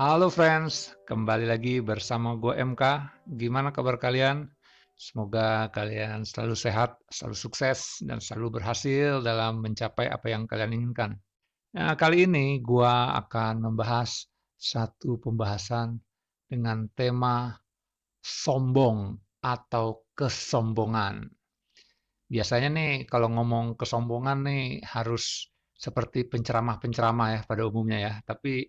Halo friends, kembali lagi bersama gue MK. Gimana kabar kalian? Semoga kalian selalu sehat, selalu sukses, dan selalu berhasil dalam mencapai apa yang kalian inginkan. Nah, kali ini gue akan membahas satu pembahasan dengan tema sombong atau kesombongan. Biasanya nih kalau ngomong kesombongan nih harus seperti penceramah-penceramah ya pada umumnya ya. Tapi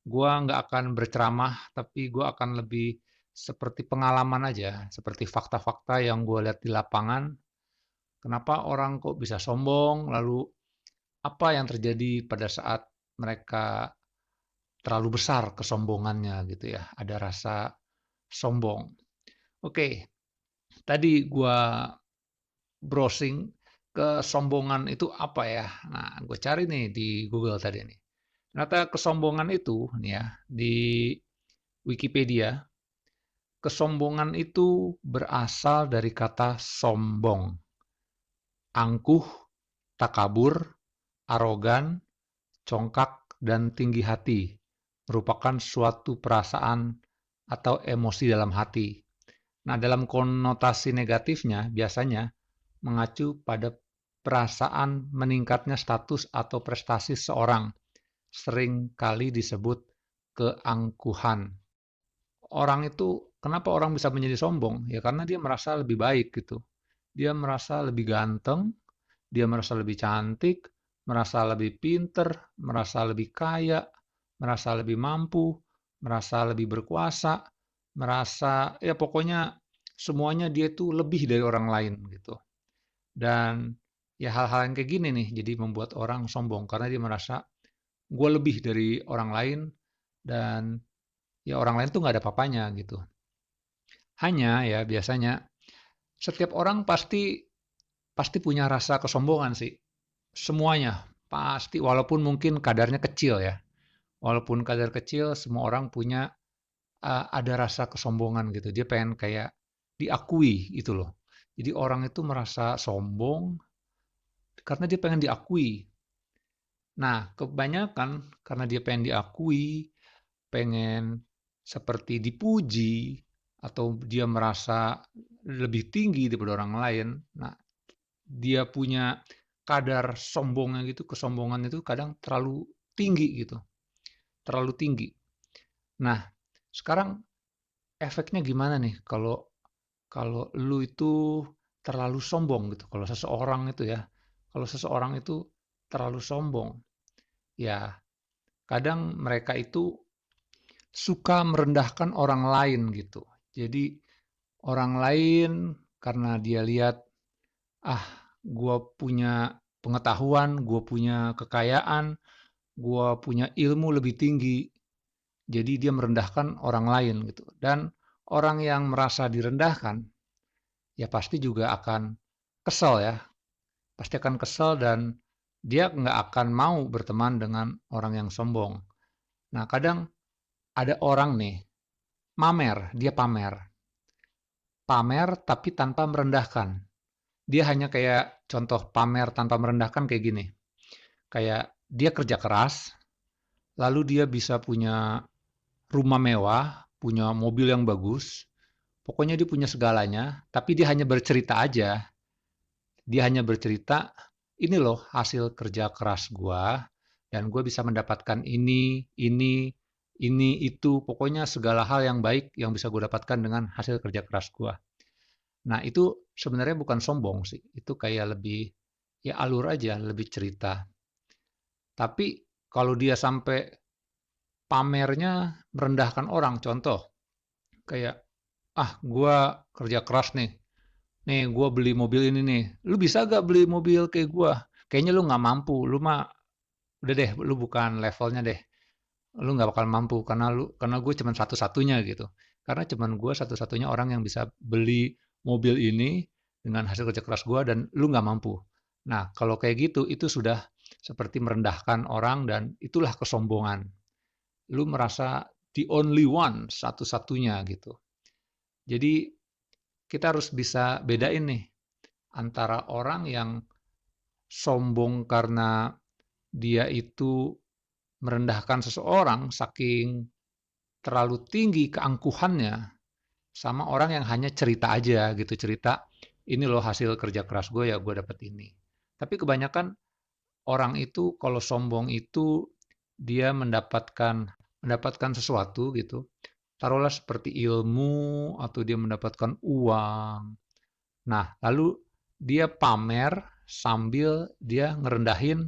gua nggak akan berceramah, tapi gua akan lebih seperti pengalaman aja, seperti fakta-fakta yang gue lihat di lapangan. Kenapa orang kok bisa sombong, lalu apa yang terjadi pada saat mereka terlalu besar kesombongannya gitu ya. Ada rasa sombong. Oke, tadi gua browsing kesombongan itu apa ya? Nah, gue cari nih di Google tadi nih. Ternyata kesombongan itu nih ya di Wikipedia, kesombongan itu berasal dari kata sombong, angkuh, takabur, arogan, congkak, dan tinggi hati. Merupakan suatu perasaan atau emosi dalam hati. Nah, dalam konotasi negatifnya biasanya mengacu pada perasaan meningkatnya status atau prestasi seorang, sering kali disebut keangkuhan. Orang itu, kenapa orang bisa menjadi sombong? Ya karena dia merasa lebih baik gitu. Dia merasa lebih ganteng, dia merasa lebih cantik, merasa lebih pinter, merasa lebih kaya, merasa lebih mampu, merasa lebih berkuasa, merasa ya pokoknya semuanya dia itu lebih dari orang lain gitu. Dan ya hal-hal yang kayak gini nih jadi membuat orang sombong karena dia merasa gue lebih dari orang lain dan ya orang lain tuh nggak ada papanya gitu. Hanya ya biasanya setiap orang pasti pasti punya rasa kesombongan sih. Semuanya pasti walaupun mungkin kadarnya kecil ya. Walaupun kadar kecil semua orang punya ada rasa kesombongan gitu. Dia pengen kayak diakui gitu loh. Jadi orang itu merasa sombong karena dia pengen diakui. Nah, kebanyakan karena dia pengen diakui, pengen seperti dipuji, atau dia merasa lebih tinggi daripada orang lain. Nah, dia punya kadar sombongnya gitu, kesombongan itu kadang terlalu tinggi gitu, terlalu tinggi. Nah, sekarang efeknya gimana nih kalau kalau lu itu terlalu sombong gitu. Kalau seseorang itu ya, kalau seseorang itu terlalu sombong, ya kadang mereka itu suka merendahkan orang lain gitu. Jadi orang lain karena dia lihat, ah, gue punya pengetahuan, gue punya kekayaan, gue punya ilmu lebih tinggi. Jadi dia merendahkan orang lain gitu. Dan orang yang merasa direndahkan, ya pasti juga akan kesel ya. Pasti akan kesel dan dia nggak akan mau berteman dengan orang yang sombong. Nah, kadang ada orang nih, dia pamer. Pamer tapi tanpa merendahkan. Dia hanya kayak contoh pamer tanpa merendahkan kayak gini. Kayak dia kerja keras, lalu dia bisa punya rumah mewah, punya mobil yang bagus, pokoknya dia punya segalanya, tapi dia hanya bercerita aja. Dia hanya bercerita, ini loh hasil kerja keras gua, dan gue bisa mendapatkan ini, itu, pokoknya segala hal yang baik yang bisa gue dapatkan dengan hasil kerja keras gua. Nah, itu sebenarnya bukan sombong sih. Itu kayak lebih ya alur aja, lebih cerita. Tapi kalau dia sampai pamernya merendahkan orang, contoh kayak gua kerja keras nih. Nih, gua beli mobil ini nih. Lu bisa gak beli mobil kayak gua? Kayaknya lu nggak mampu. Lu mah udah deh, lu bukan levelnya deh. Lu nggak bakal mampu karena gue cuma satu-satunya gitu. Karena cuma gue satu-satunya orang yang bisa beli mobil ini dengan hasil kerja keras gue dan lu nggak mampu. Nah, kalau kayak gitu itu sudah seperti merendahkan orang dan itulah kesombongan. Lu merasa the only one, satu-satunya gitu. Jadi kita harus bisa bedain nih antara orang yang sombong karena dia itu merendahkan seseorang saking terlalu tinggi keangkuhannya sama orang yang hanya cerita aja gitu, cerita, "Ini loh hasil kerja keras gue ya, gue dapet ini." Tapi kebanyakan orang itu kalau sombong itu dia mendapatkan sesuatu gitu, taruhlah seperti ilmu atau dia mendapatkan uang. Nah, lalu dia pamer sambil dia ngerendahin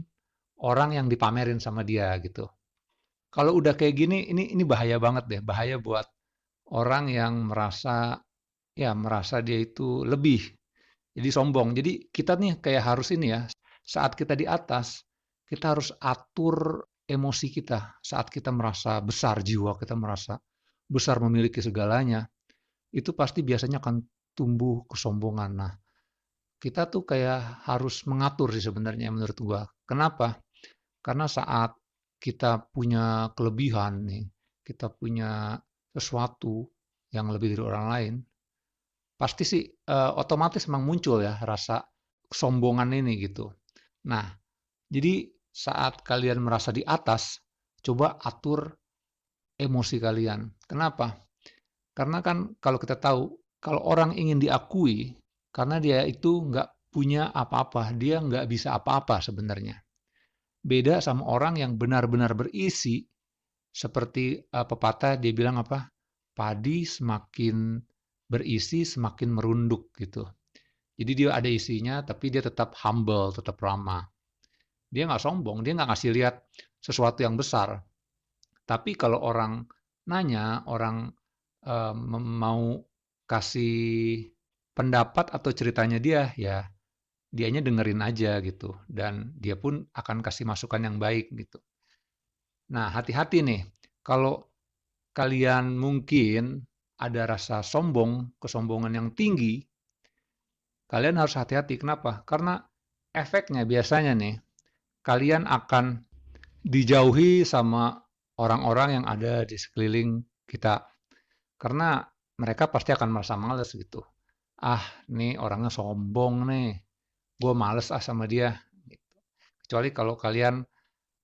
orang yang dipamerin sama dia gitu. Kalau udah kayak gini, ini bahaya banget deh, bahaya buat orang yang merasa dia itu lebih. Jadi sombong. Jadi kita nih kayak harus ini ya, saat kita di atas, kita harus atur emosi kita. Saat kita merasa besar jiwa, kita merasa besar memiliki segalanya, itu pasti biasanya akan tumbuh kesombongan. Nah, kita tuh kayak harus mengatur sih sebenarnya menurut gua. Kenapa? Karena saat kita punya kelebihan nih, kita punya sesuatu yang lebih dari orang lain, pasti sih otomatis memang muncul ya rasa kesombongan ini gitu. Nah, jadi saat kalian merasa di atas, coba atur emosi kalian. Kenapa? Karena kan kalau kita tahu, kalau orang ingin diakui, karena dia itu nggak punya apa-apa, dia nggak bisa apa-apa sebenarnya. Beda sama orang yang benar-benar berisi, seperti pepatah dia bilang apa? Padi semakin berisi semakin merunduk gitu. Jadi dia ada isinya, tapi dia tetap humble, tetap ramah. Dia nggak sombong, dia nggak ngasih lihat sesuatu yang besar. Tapi kalau orang nanya, orang mau kasih pendapat atau ceritanya dia, ya dianya dengerin aja gitu. Dan dia pun akan kasih masukan yang baik gitu. Nah, hati-hati nih, kalau kalian mungkin ada rasa sombong, kesombongan yang tinggi, kalian harus hati-hati. Kenapa? Karena efeknya biasanya nih, kalian akan dijauhi sama orang-orang yang ada di sekeliling kita. Karena mereka pasti akan merasa males gitu. Ah, nih orangnya sombong nih. Gue males sama dia. Gitu. Kecuali kalau kalian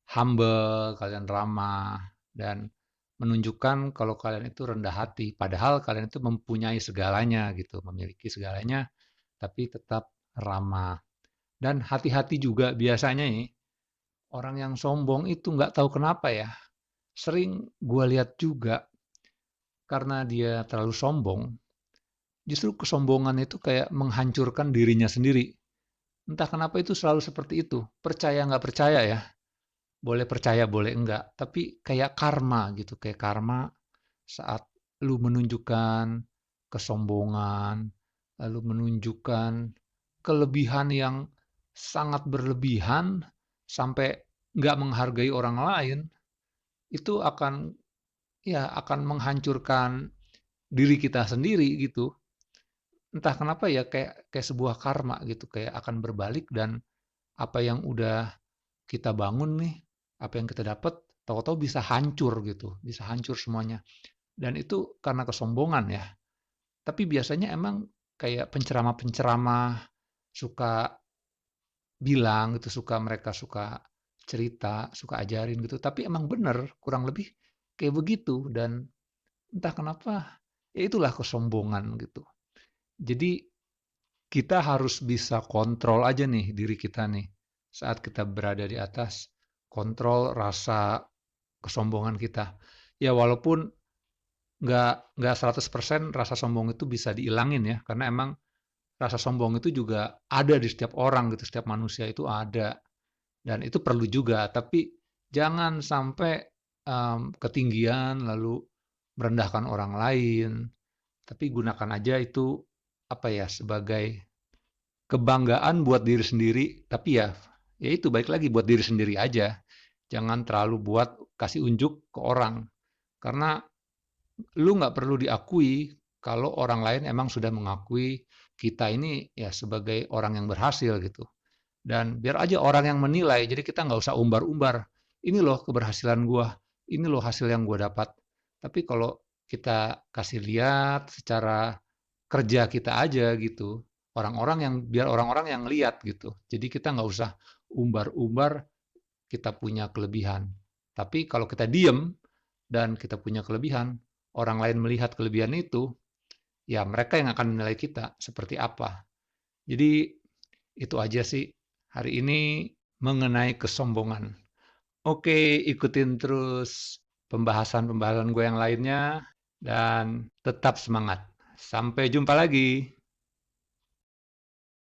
humble, kalian ramah, dan menunjukkan kalau kalian itu rendah hati. Padahal kalian itu mempunyai segalanya gitu, memiliki segalanya, tapi tetap ramah. Dan hati-hati juga biasanya nih, orang yang sombong itu nggak tahu kenapa ya. Sering gue lihat juga, karena dia terlalu sombong, justru kesombongan itu kayak menghancurkan dirinya sendiri. Entah kenapa itu selalu seperti itu. Percaya nggak percaya ya, boleh percaya boleh enggak, tapi kayak karma gitu, kayak karma saat lu menunjukkan kesombongan, lalu menunjukkan kelebihan yang sangat berlebihan sampai nggak menghargai orang lain, itu akan menghancurkan diri kita sendiri gitu. Entah kenapa ya kayak kayak sebuah karma gitu, kayak akan berbalik dan apa yang udah kita bangun nih, apa yang kita dapat, tahu-tahu bisa hancur gitu, bisa hancur semuanya. Dan itu karena kesombongan ya. Tapi biasanya emang kayak penceramah-penceramah suka bilang gitu, mereka suka cerita, suka ajarin gitu. Tapi emang bener, kurang lebih kayak begitu. Dan entah kenapa, ya itulah kesombongan gitu. Jadi kita harus bisa kontrol aja nih diri kita nih. Saat kita berada di atas, kontrol rasa kesombongan kita. Ya walaupun nggak 100% rasa sombong itu bisa dihilangin ya, karena emang rasa sombong itu juga ada di setiap orang gitu, setiap manusia itu ada. Dan itu perlu juga, tapi jangan sampai ketinggian lalu merendahkan orang lain, tapi gunakan aja itu apa ya sebagai kebanggaan buat diri sendiri, tapi ya itu baik lagi buat diri sendiri aja. Jangan terlalu buat kasih unjuk ke orang. Karena lu nggak perlu diakui kalau orang lain emang sudah mengakui kita ini ya sebagai orang yang berhasil gitu. Dan biar aja orang yang menilai, jadi kita nggak usah umbar-umbar. Ini loh keberhasilan gua, ini loh hasil yang gua dapat. Tapi kalau kita kasih lihat secara kerja kita aja gitu, biar orang-orang yang lihat gitu. Jadi kita nggak usah umbar-umbar kita punya kelebihan. Tapi kalau kita diem, dan kita punya kelebihan, orang lain melihat kelebihan itu, ya mereka yang akan menilai kita seperti apa. Jadi itu aja sih hari ini mengenai kesombongan. Oke, ikutin terus pembahasan-pembahasan gue yang lainnya dan tetap semangat. Sampai jumpa lagi.